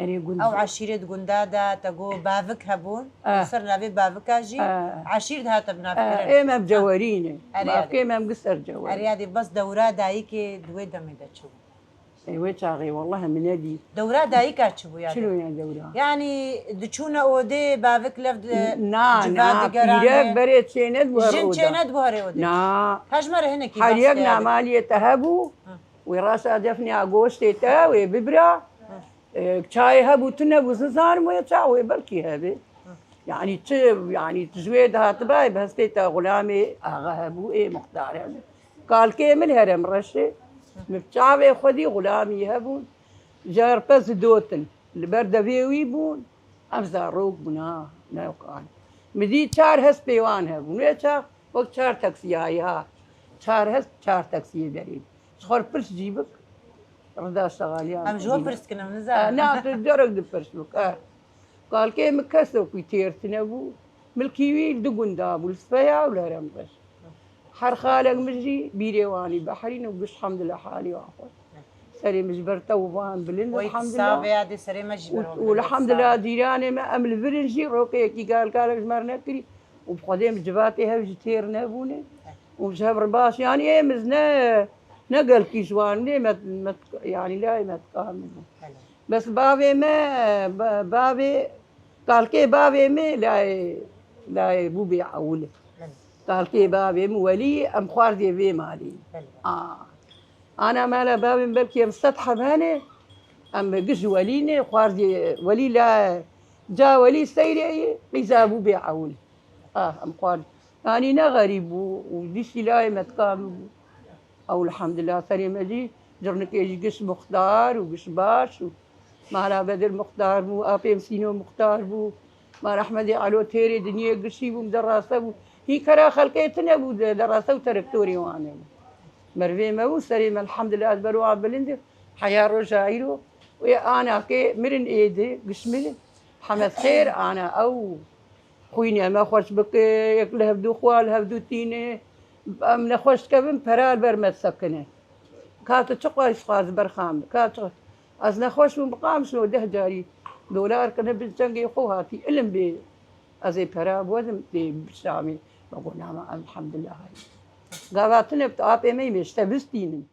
أو عشيرة قندادة تقول بافك هبون صرنا في بافكاجي عشيرة هاتا بنافكرن إيه ما بجوارينه ما كي ما مقصر جواري أريادي بس دورا دايكي دوي دمي دتشو ايوه شاغي والله من يدي دورا دايكا تشبو يعني شنو يعني دورا يعني دتشونا اودي بافك لفد نا بيرك بريت سيند جن سيند بهري اودي نا هجمر هنا كي حريقنا مالية تهبو وراسا دفني اغوستي تا وببرا شاي هبو تنبو سزار مو يتشاوي بلكي هبي يعني تزويد هاتباي بس تيتا غلامي اغا هبو ايه مختار قال كامل هرم رشي مبتشاوي خدي غلامي هبون جار بس دوتن البرد فيوي بون امزا روك بنا نوقان مدي چار هس بيوان هبون ويچا وقت چار تاكسي آيها چار هس چار تاكسي بريد خور برس جيبك ردا اشتغاليان ام جو برس كنا من زمان نا تدرك دي برس بك قال كي مكسو كي تيرتنبو ملكيوي دقون دابو السفيا ولا رمبس حر خالق مجري بيريواني بحرين وقش الحمد لله حالي واخر سري مجبرته وبان بلند الحمد لله هذه سري مجبر والحمد لله ديراني ما ام الفرنجي روكي كي قال مرنا كري وبقديم جباتي هاو جتير نابوني وجاب رباش يعني ايه مزنا نقل كيشوان ليه ما يعني لا ما تقام بس بابي ما بابي قال كي بابي ما لا بوبي عولي قال كي بابي ولي ام خواردي في مالي انا مالا بابي بلكي مستطحب هاني ام قش وليني خواردي ولي لا جا ولي سيري قيزابو بيعول ام خوارد يعني نا غريب وديشي لا متقام او الحمد لله سليم اجي جرنك يجي قش مختار وقش باش مالا بدر مختار بو ابي مسينو مختار بو ما احمد علو تيري دنيا قشي بو مدرسه بو هي كرا خلقيتنا بو دراسه وتركتوري وانا مروي ما سليم الحمد لله بروا بلند حياه رجايرو وانا كي مرن ايدي قشمل حمد خير انا او خويني ما خوش بك يكله بدو خوال هبدو تيني من خوش كبن برال برمت سكنه كانت تقوى اسقاز برخام كانت از نخوش مقام شنو ده جاري دولار كنا بالجنگي خوهاتي علم بي ازي برا بودم دي بشامي بقول نعم الحمد لله قاواتنا بتعاطي مي مش تبستيني